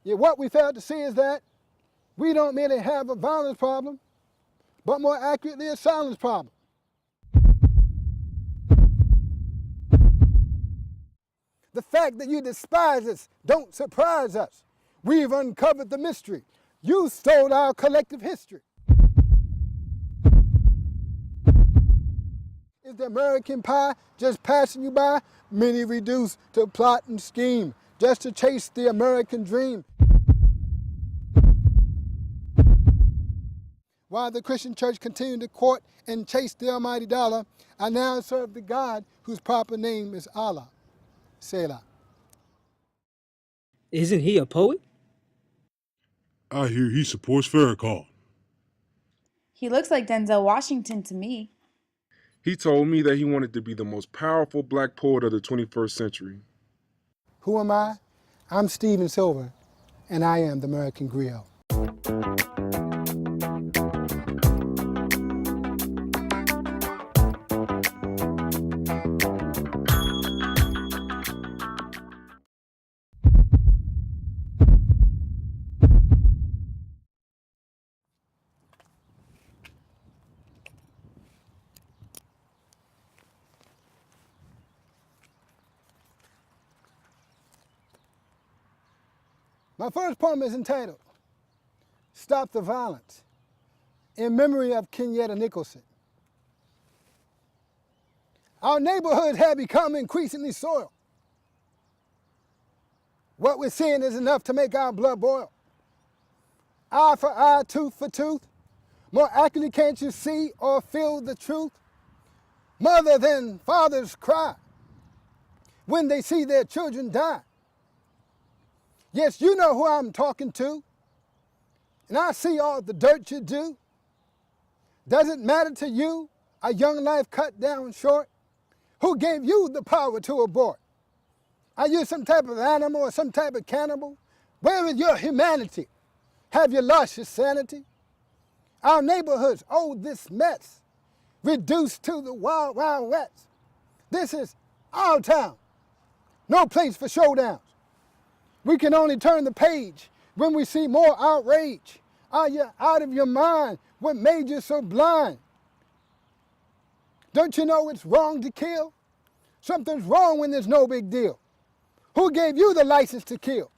Yet what we fail to see is that we don't merely have a violence problem, but more accurately a silence problem. The fact that you despise us don't surprise us. We've uncovered the mystery. You stole our collective history. Is the American pie just passing you by? Many reduce to plot and scheme just to chase the American dream. While the Christian church continued to court and chase the almighty dollar, I now serve the God whose proper name is Allah. Selah. Isn't he a poet? I hear he supports Farrakhan. He looks like Denzel Washington to me. He told me that he wanted to be the most powerful black poet of the 21st century. Who am I? I'm Steven Silver, and I am the American Griot. My first poem is entitled, Stop the Violence, in memory of Kenyatta Nicholson. Our neighborhoods have become increasingly soiled. What we're seeing is enough to make our blood boil. Eye for eye, tooth for tooth. More accurately, can't you see or feel the truth? Mother than fathers cry when they see their children die. Yes, you know who I'm talking to, and I see all the dirt you do. Does it matter to you, a young life cut down short? Who gave you the power to abort? Are you some type of animal or some type of cannibal? Where is your humanity? Have you lost your sanity? Our neighborhoods, oh, this mess, reduced to the wild, wild west. This is our town, no place for showdowns. We can only turn the page when we see more outrage. Are you out of your mind? What made you so blind? Don't you know it's wrong to kill? Something's wrong when there's no big deal. Who gave you the license to kill?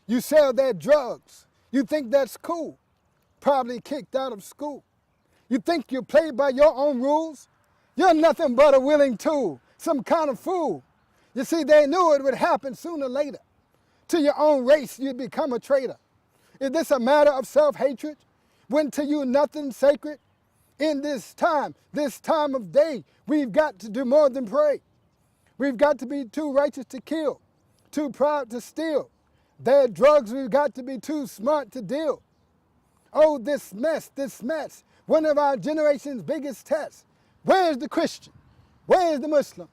You sell their drugs. You think that's cool. Probably kicked out of school. You think you play by your own rules? You're nothing but a willing tool, some kind of fool. You see, they knew it would happen sooner or later. To your own race, you'd become a traitor. Is this a matter of self-hatred? When to you nothing's sacred? In this time of day, we've got to do more than pray. We've got to be too righteous to kill, too proud to steal. Their drugs, we've got to be too smart to deal. Oh, this mess, one of our generation's biggest tests. Where's the Christian? Where's the Muslim?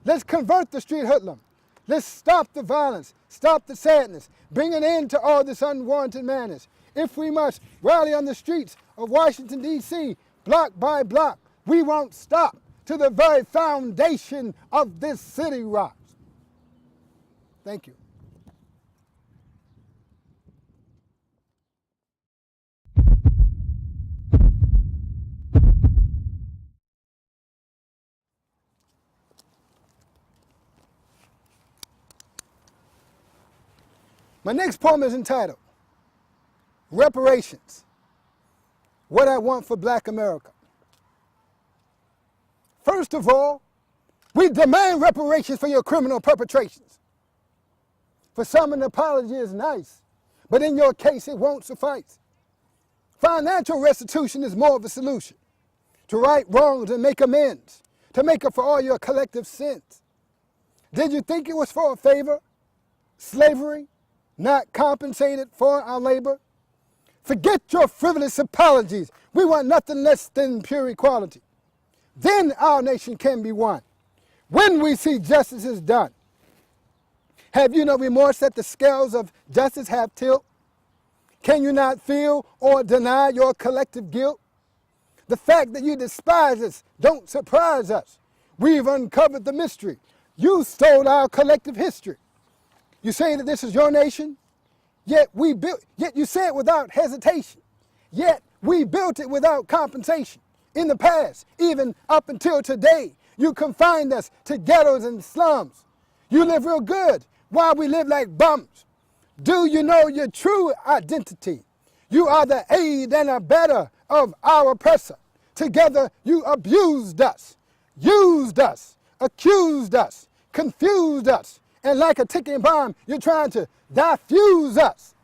Let's convert the street hoodlum. Let's stop the violence, stop the sadness, bring an end to all this unwarranted madness. If we must rally on the streets of Washington, D.C., block by block, we won't stop till the very foundation of this city rocks. Thank you. My next poem is entitled, Reparations, What I Want for Black America. First of all, we demand reparations for your criminal perpetrations. For some, an apology is nice, but in your case, it won't suffice. Financial restitution is more of a solution, to right wrongs and make amends, to make up for all your collective sins. Did you think it was for a favor? Slavery? Not compensated for our labor? Forget your frivolous apologies. We want nothing less than pure equality. Then our nation can be won, when we see justice is done. Have you no remorse that the scales of justice have tilt? Can you not feel or deny your collective guilt? The fact that you despise us don't surprise us. We've uncovered the mystery. You stole our collective history. You say that this is your nation? Yet you say it without hesitation. Yet we built it without compensation. In the past, even up until today, you confined us to ghettos and slums. You live real good while we live like bums. Do you know your true identity? You are the aid and abettor of our oppressor. Together you abused us, used us, accused us, confused us, and like a ticking bomb, you're trying to diffuse us.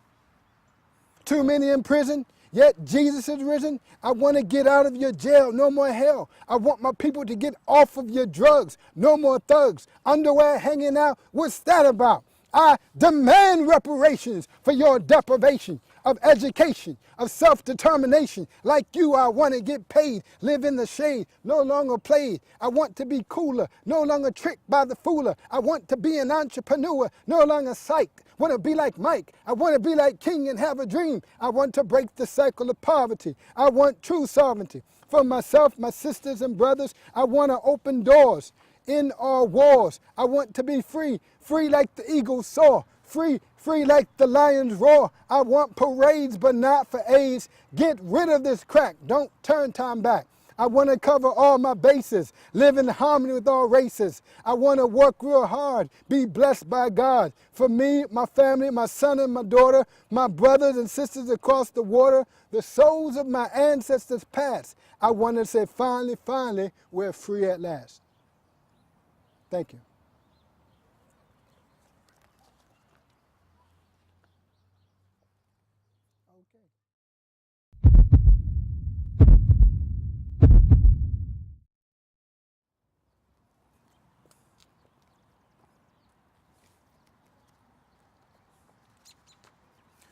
Too many in prison, yet Jesus is risen. I want to get out of your jail, no more hell. I want my people to get off of your drugs, no more thugs. Underwear hanging out, what's that about? I demand reparations for your deprivation of education, of self-determination. Like you, I want to get paid, live in the shade, no longer played. I want to be cooler, no longer tricked by the fooler. I want to be an entrepreneur, no longer psyched. Want to be like Mike. I want to be like King and have a dream. I want to break the cycle of poverty. I want true sovereignty. For myself, my sisters and brothers, I want to open doors in our wars. I want to be free, free like the eagle soar, free like the lion's roar. I want parades, but not for AIDS. Get rid of this crack. Don't turn time back. I want to cover all my bases, live in harmony with all races. I want to work real hard, be blessed by God. For me, my family, my son and my daughter, my brothers and sisters across the water, the souls of my ancestors past. I want to say, finally, finally, we're free at last. Thank you.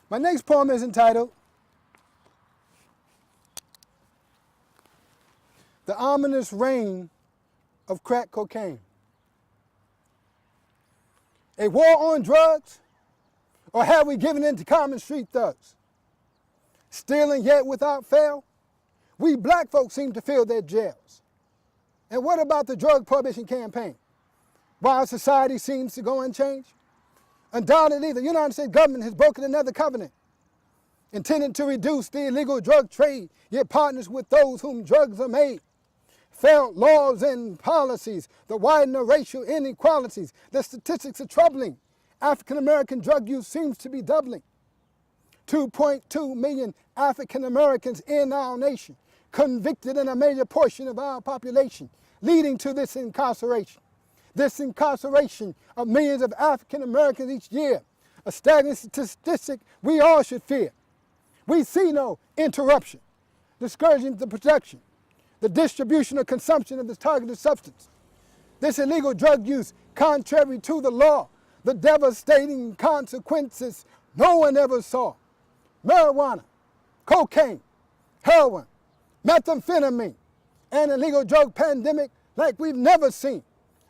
My next poem is entitled The Ominous Reign of Crack Cocaine. A war on drugs? Or have we given in to common street thugs? Stealing yet without fail? We black folks seem to fill their jails. And what about the drug prohibition campaign? While society seems to go unchanged? Undoubtedly, the United States government has broken another covenant, intended to reduce the illegal drug trade, yet partners with those whom drugs are made. Failed laws and policies, the widening of racial inequalities. The statistics are troubling. African American drug use seems to be doubling. 2.2 million African Americans in our nation, convicted in a major portion of our population, leading to this incarceration. This incarceration of millions of African Americans each year, a staggering statistic we all should fear. We see no interruption, discouraging the production, the distribution or consumption of this targeted substance. This illegal drug use, contrary to the law, the devastating consequences no one ever saw. Marijuana, cocaine, heroin, methamphetamine, and illegal drug pandemic like we've never seen,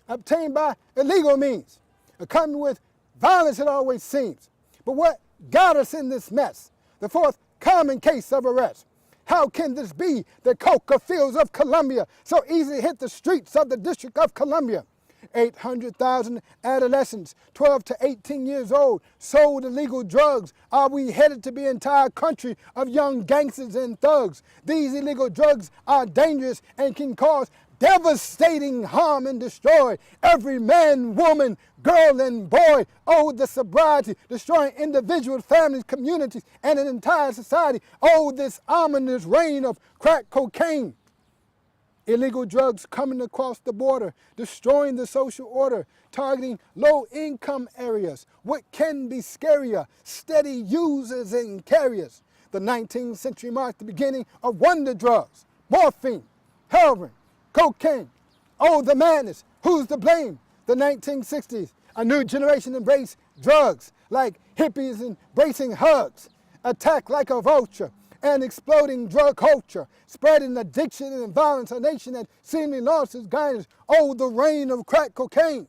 obtained by illegal means, accompanied with violence it always seems. But what got us in this mess? The fourth common case of arrest. How can this be that coca fields of Colombia so easily hit the streets of the District of Columbia? 800,000 adolescents, 12 to 18 years old, sold illegal drugs. Are we headed to be an entire country of young gangsters and thugs? These illegal drugs are dangerous and can cause devastating harm and destroy every man, woman, girl, and boy. Oh, the sobriety, destroying individuals, families, communities, and an entire society. Oh, this ominous reign of crack cocaine. Illegal drugs coming across the border, destroying the social order, targeting low-income areas. What can be scarier? Steady users and carriers. The 19th century marked the beginning of wonder drugs, morphine, heroin, cocaine. Oh, the madness. Who's to blame? The 1960s. A new generation embraced drugs like hippies embracing hugs. Attack like a vulture. An exploding drug culture. Spreading addiction and violence. A nation that seemingly lost its guidance. Oh, the reign of crack cocaine.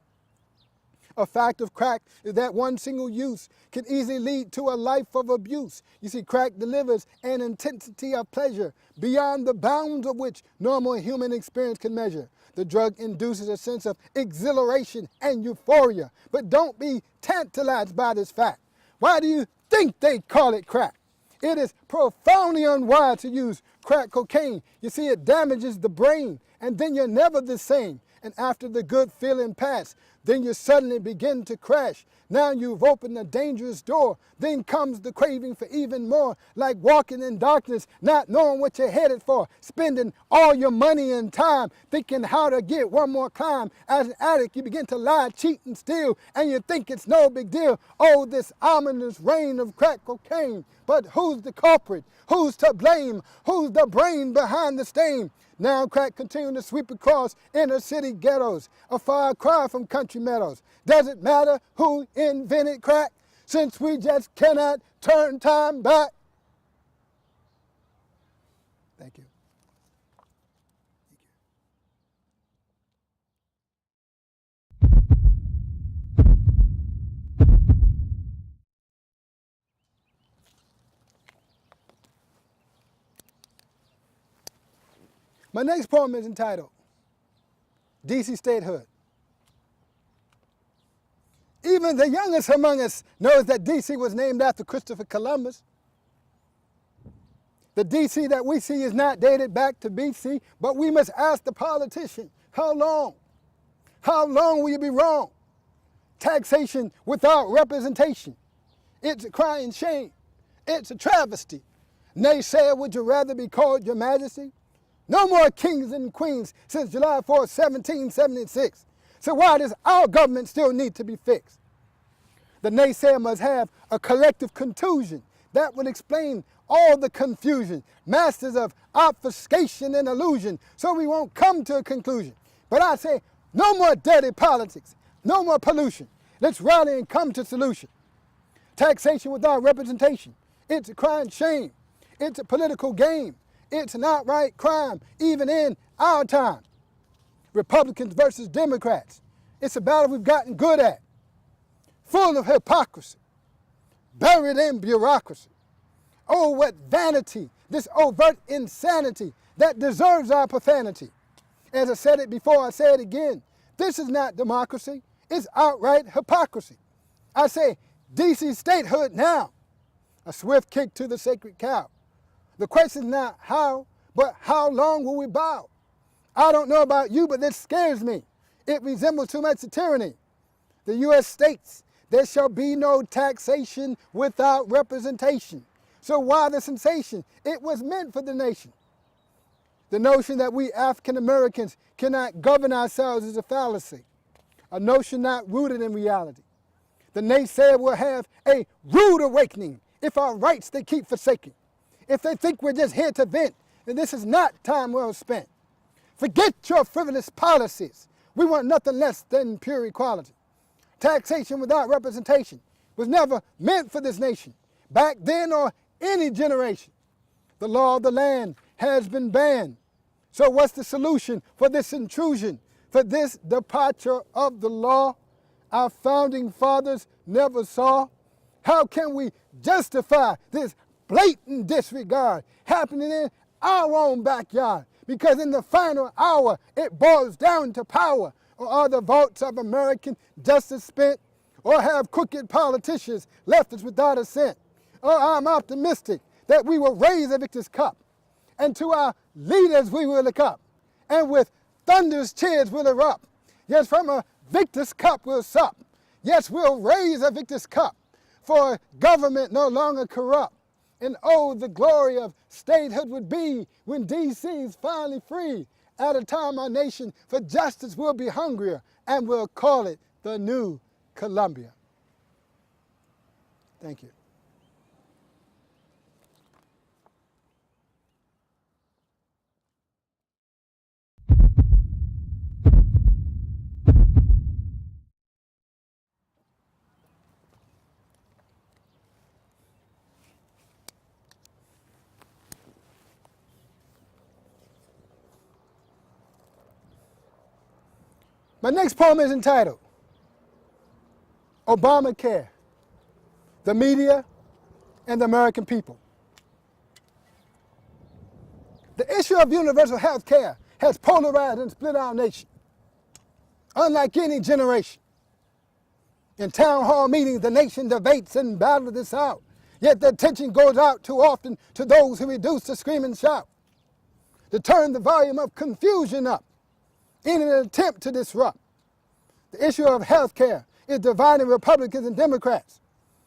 A fact of crack is that one single use can easily lead to a life of abuse. You see, crack delivers an intensity of pleasure beyond the bounds of which normal human experience can measure. The drug induces a sense of exhilaration and euphoria. But don't be tantalized by this fact. Why do you think they call it crack? It is profoundly unwise to use crack cocaine. You see, it damages the brain, and then you're never the same. And after the good feeling passes, then you suddenly begin to crash. Now you've opened a dangerous door. Then comes the craving for even more, like walking in darkness, not knowing what you're headed for, spending all your money and time thinking how to get one more climb. As an addict, you begin to lie, cheat, and steal, and you think it's no big deal. Oh, this ominous reign of crack cocaine. But who's the culprit? Who's to blame? Who's the brain behind the stain? Now crack continuing to sweep across inner city ghettos, a far cry from country meadows. Does it matter who invented crack, since we just cannot turn time back? Thank you. My next poem is entitled, DC Statehood. Even the youngest among us knows that DC was named after Christopher Columbus. The DC that we see is not dated back to BC, but we must ask the politician, how long? How long will you be wrong? Taxation without representation. It's a crying shame. It's a travesty. Naysayer, would you rather be called your majesty? No more kings and queens since July 4, 1776. So why does our government still need to be fixed? The naysayer must have a collective contusion. That would explain all the confusion, masters of obfuscation and illusion, so we won't come to a conclusion. But I say, no more dirty politics, no more pollution. Let's rally and come to solution. Taxation without representation. It's a crying shame. It's a political game. It's an outright crime, even in our time. Republicans versus Democrats. It's a battle we've gotten good at. Full of hypocrisy, buried in bureaucracy. Oh, what vanity, this overt insanity that deserves our profanity. As I said it before, I say it again. This is not democracy. It's outright hypocrisy. I say, DC statehood now. A swift kick to the sacred cow. The question is not how, but how long will we bow? I don't know about you, but this scares me. It resembles too much of tyranny. The U.S. states, there shall be no taxation without representation. So why the sensation? It was meant for the nation. The notion that we African Americans cannot govern ourselves is a fallacy, a notion not rooted in reality. The naysayer will have a rude awakening if our rights they keep forsaking. If they think we're just here to vent, then this is not time well spent. Forget your frivolous policies. We want nothing less than pure equality. Taxation without representation was never meant for this nation, back then or any generation. The law of the land has been banned. So what's the solution for this intrusion, for this departure of the law our founding fathers never saw? How can we justify this blatant disregard happening in our own backyard? Because in the final hour, it boils down to power. Or are the votes of American justice spent? Or have crooked politicians left us without a cent? Or I'm optimistic that we will raise the victor's cup, and to our leaders we will look up, and with thunderous cheers will erupt. Yes, from a victor's cup we'll sup. Yes, we'll raise a victor's cup, for government no longer corrupt. And oh, the glory of statehood would be when DC is finally free. At a time our nation for justice will be hungrier, and we'll call it the new Columbia. Thank you. My next poem is entitled, Obamacare, the Media and the American People. The issue of universal health care has polarized and split our nation, unlike any generation. In town hall meetings, the nation debates and battles this out. Yet the attention goes out too often to those who reduce to scream and shout, to turn the volume of confusion up in an attempt to disrupt. The issue of health care is dividing Republicans and Democrats,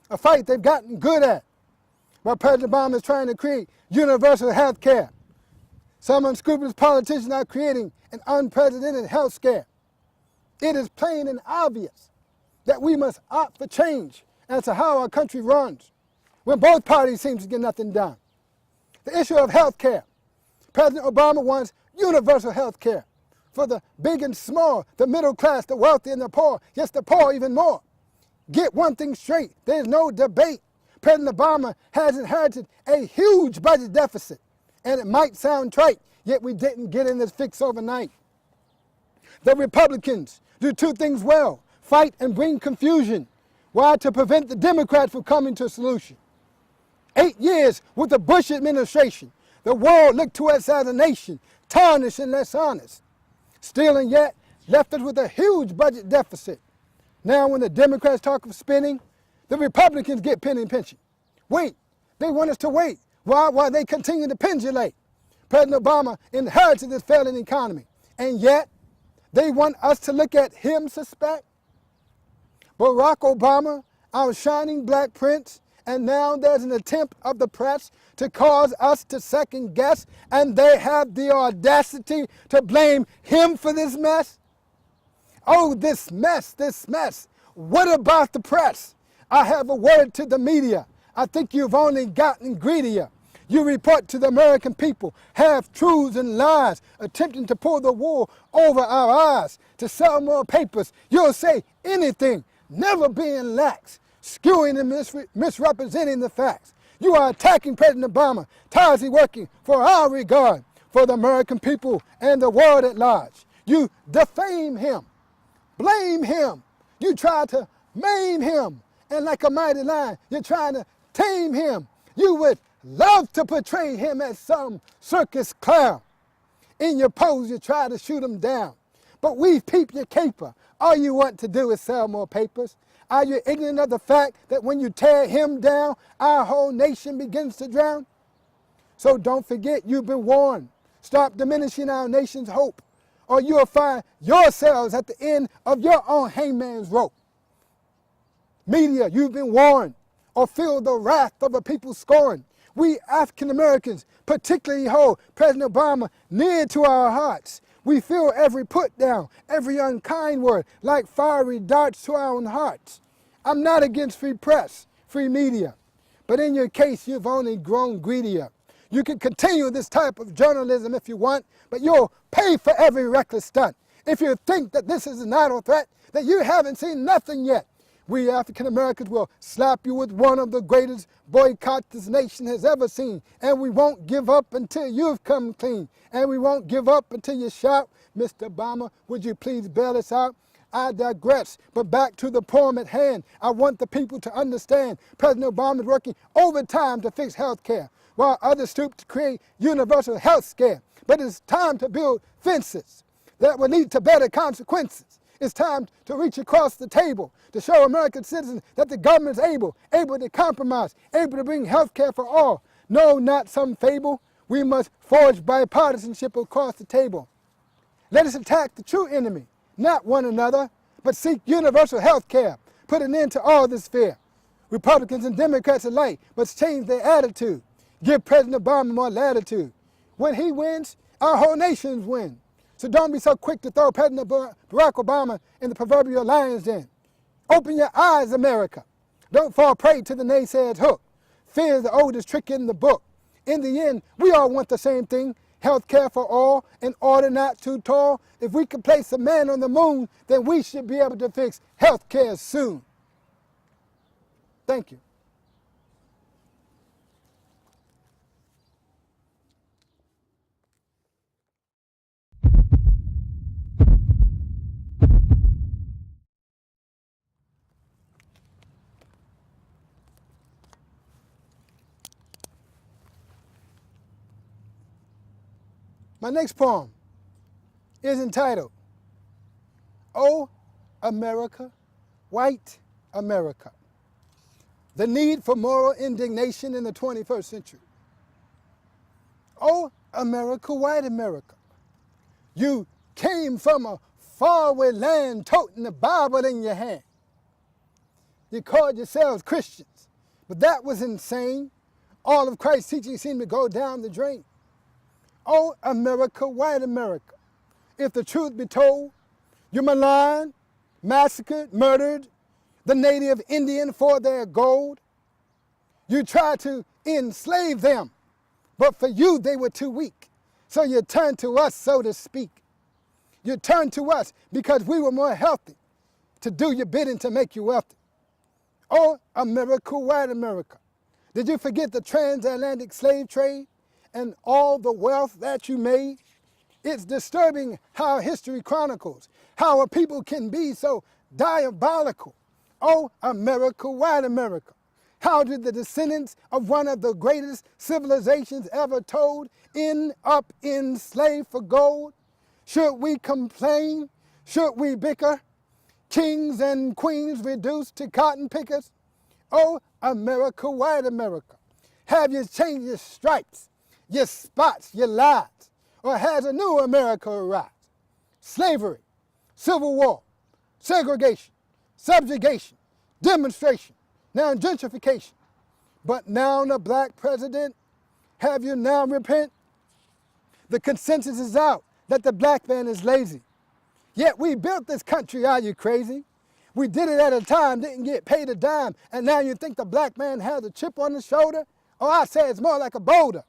a fight they've gotten good at. While President Obama is trying to create universal health care, some unscrupulous politicians are creating an unprecedented health scare. It is plain and obvious that we must opt for change as to how our country runs, when both parties seem to get nothing done. The issue of health care. President Obama wants universal health care for the big and small, the middle class, the wealthy and the poor, yes, the poor even more. Get one thing straight, there's no debate. President Obama has inherited a huge budget deficit, and it might sound trite, yet we didn't get in this fix overnight. The Republicans do two things well: fight and bring confusion. Why? To prevent the Democrats from coming to a solution. 8 years with the Bush administration, the world looked to us as a nation, tarnished and less honest. Still and yet, left us with a huge budget deficit. Now when the Democrats talk of spending, the Republicans get penny pinching. Wait, they want us to wait. Why? While they continue to pendulate. President Obama inherited this failing economy, and yet they want us to look at him suspect. Barack Obama, our shining black prince, and now there's an attempt of the press to cause us to second guess, and they have the audacity to blame him for this mess. Oh, this mess. What about the press? I have a word to the media. I think you've only gotten greedier. You report to the American people half-truths and lies, attempting to pull the wool over our eyes, to sell more papers. You'll say anything, never being lax, skewing and misrepresenting the facts. You are attacking President Obama, tirelessly working for our regard, for the American people and the world at large. You defame him, blame him. You try to maim him, and like a mighty lion, you're trying to tame him. You would love to portray him as some circus clown. In your pose, you try to shoot him down. But we peep your caper. All you want to do is sell more papers. Are you ignorant of the fact that when you tear him down, our whole nation begins to drown? So don't forget, you've been warned. Stop diminishing our nation's hope, or you'll find yourselves at the end of your own hangman's rope. Media, you've been warned, or feel the wrath of a people scorn. We African Americans particularly hold President Obama near to our hearts. We feel every put down, every unkind word, like fiery darts to our own hearts. I'm not against free press, free media, but in your case, you've only grown greedier. You can continue this type of journalism if you want, but you'll pay for every reckless stunt. If you think that this is an idle threat, that you haven't seen nothing yet. We African Americans will slap you with one of the greatest boycotts this nation has ever seen. And we won't give up until you've come clean. And we won't give up until you shout, Mr. Obama, would you please bail us out? I digress, but back to the poem at hand. I want the people to understand President Obama is working overtime to fix health care, while others stoop to create universal health care. But it's time to build fences that will lead to better consequences. It's time to reach across the table to show American citizens that the government is able to compromise, able to bring health care for all. No, not some fable. We must forge bipartisanship across the table. Let us attack the true enemy, not one another, but seek universal health care. Put an end to all this fear. Republicans and Democrats alike must change their attitude. Give President Obama more latitude. When he wins, our whole nations win. So don't be so quick to throw President Barack Obama in the proverbial lion's den. Open your eyes, America. Don't fall prey to the naysayer's hook. Fear is the oldest trick in the book. In the end, we all want the same thing, health care for all, in order not too tall. If we can place a man on the moon, then we should be able to fix health care soon. Thank you. My next poem is entitled, Oh, America, White America. The need for moral indignation in the 21st century. Oh, America, white America. You came from a faraway land toting the Bible in your hand. You called yourselves Christians, but that was insane. All of Christ's teaching seemed to go down the drain. Oh, America, white America. If the truth be told, you maligned, massacred, murdered the native Indian for their gold. You tried to enslave them, but for you they were too weak. So you turned to us, so to speak. You turned to us because we were more healthy to do your bidding to make you wealthy. Oh, America, white America. Did you forget the transatlantic slave trade and all the wealth that you made? It's disturbing how history chronicles how a people can be so diabolical. Oh, America, white America. How did the descendants of one of the greatest civilizations ever told end up enslaved for gold? Should we complain? Should we bicker? Kings and queens reduced to cotton pickers? Oh, America, white America. Have you changed your stripes, your spots, your lies? Or has a new America arrived? Slavery, civil war, segregation, subjugation, demonstration, now gentrification. But now the black president, have you now repent? The consensus is out that the black man is lazy. Yet we built this country, are you crazy? We did it at a time, didn't get paid a dime, and now you think the black man has a chip on his shoulder? Oh, I say it's more like a boulder.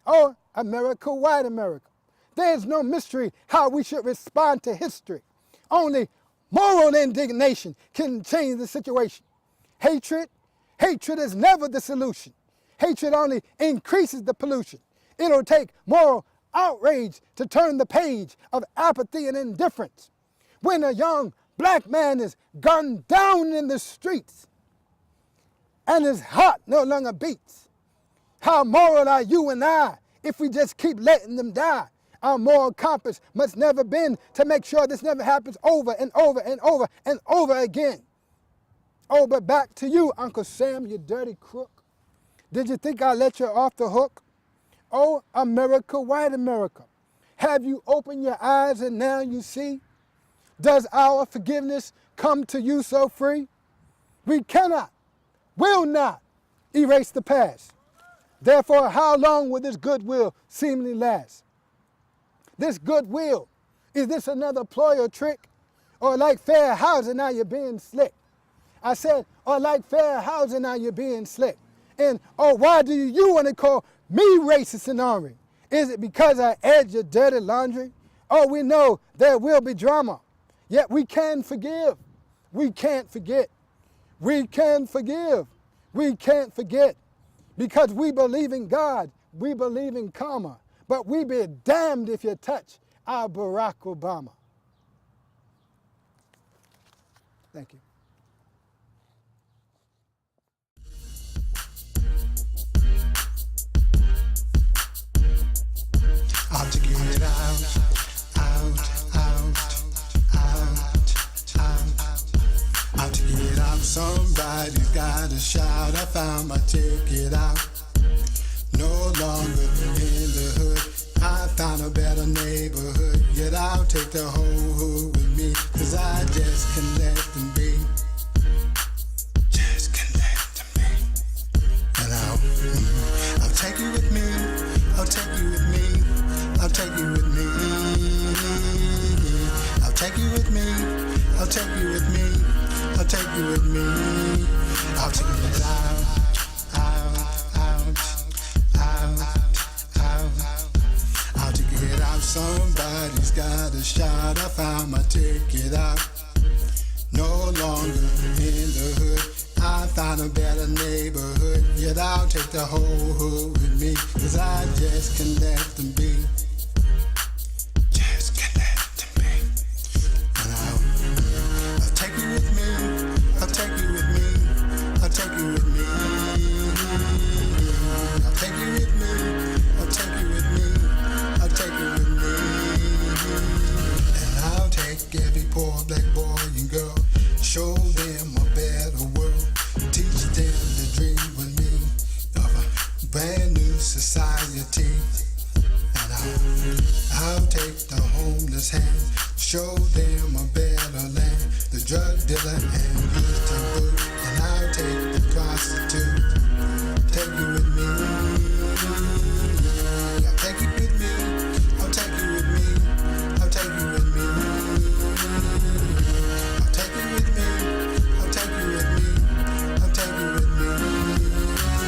Oh, America, white America. There's no mystery how we should respond to history. Only moral indignation can change the situation. Hatred is never the solution. Hatred only increases the pollution. It'll take moral outrage to turn the page of apathy and indifference. When a young black man is gunned down in the streets and his heart no longer beats, how moral are you and I if we just keep letting them die? Our moral compass must never bend to make sure this never happens over and over and over and over again. Oh, but back to you, Uncle Sam, you dirty crook. Did you think I let you off the hook? Oh, America, white America. Have you opened your eyes and now you see? Does our forgiveness come to you so free? We cannot, will not erase the past. Therefore, how long will this goodwill seemingly last? This goodwill, is this another ploy or trick? Or like fair housing, now you're being slick? I said, or like fair housing, now you're being slick. And, oh, why do you want to call me racist and ornery? Is it because I aired your dirty laundry? Oh, we know there will be drama, yet we can forgive. We can't forget. We can forgive. We can't forget. Because we believe in God, we believe in karma, but we be damned if you touch our Barack Obama. Thank you. Ought to get it out, out to get out. Somebody's got to shout. I found my ticket out. No longer in the hood. I found a better neighborhood. Yet I'll take the whole hood with me, 'cause I just can't let them be. Just can't let them be. And I'll take you with me. I'll take you with me. I'll take you with me. I'll take you with me. I'll take you with me. I'll take you with me. I'll take you out, I'll take it out. Somebody's got a shot. I found my ticket out. No longer in the hood. I found a better neighborhood. Yet I'll take the whole hood with me, 'cause I just can't let them be. Just can't let them be. And I'll take you with me. I'll take you with me. I'll take you with me. I'll take you with me. I'll take you with me. I'll take you with me. And I'll take every poor black boy and girl, show them a better dealer's hand, show them a better land. The drug dealer and his temple, and I'll take the prostitute. Take you with me. I'll take you with me. I'll take you with me. I'll take you with me. I'll take you with me. I'll take you with me. I'll take you with me.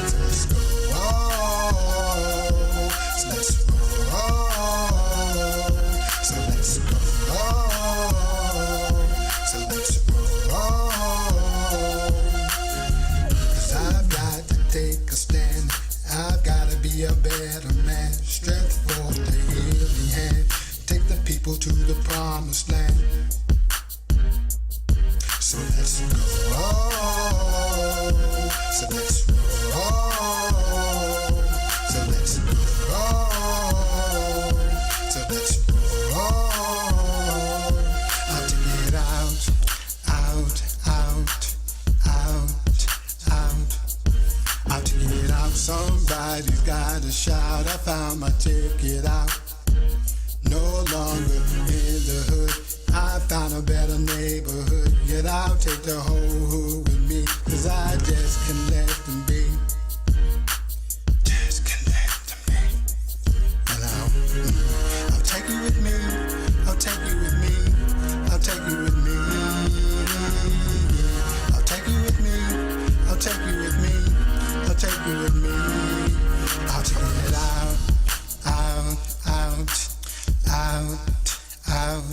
So let's go. So let's roll. So let's go. So let's roll. 'Cause I've got to take a stand. I've got to be a better man. Strength for the healing hand. Take the people to the promised land. So let's go. So let's roll. So let's roll. So let's roll. I'll take it out, out, out, out, out. I'll take it out. Somebody's got to shout. I found my ticket out. No longer in the hood. I found a better neighborhood. Yet I'll take the whole hood with me. 'Cause I just can't let them be. Just can't let them be. And I'll take you with me. I'll take you with me. I'll take you with me. I'll take you with me. I'll take you with me. I'll take you with me. I'll take it out, out, out, out, out.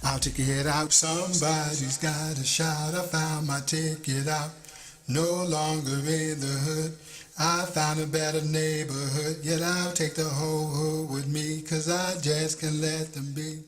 I'll take it out. Somebody's got a shout. I found my ticket out. No longer in the hood. I found a better neighborhood. Yet I'll take the whole hood with me. 'Cause I just can't let them be.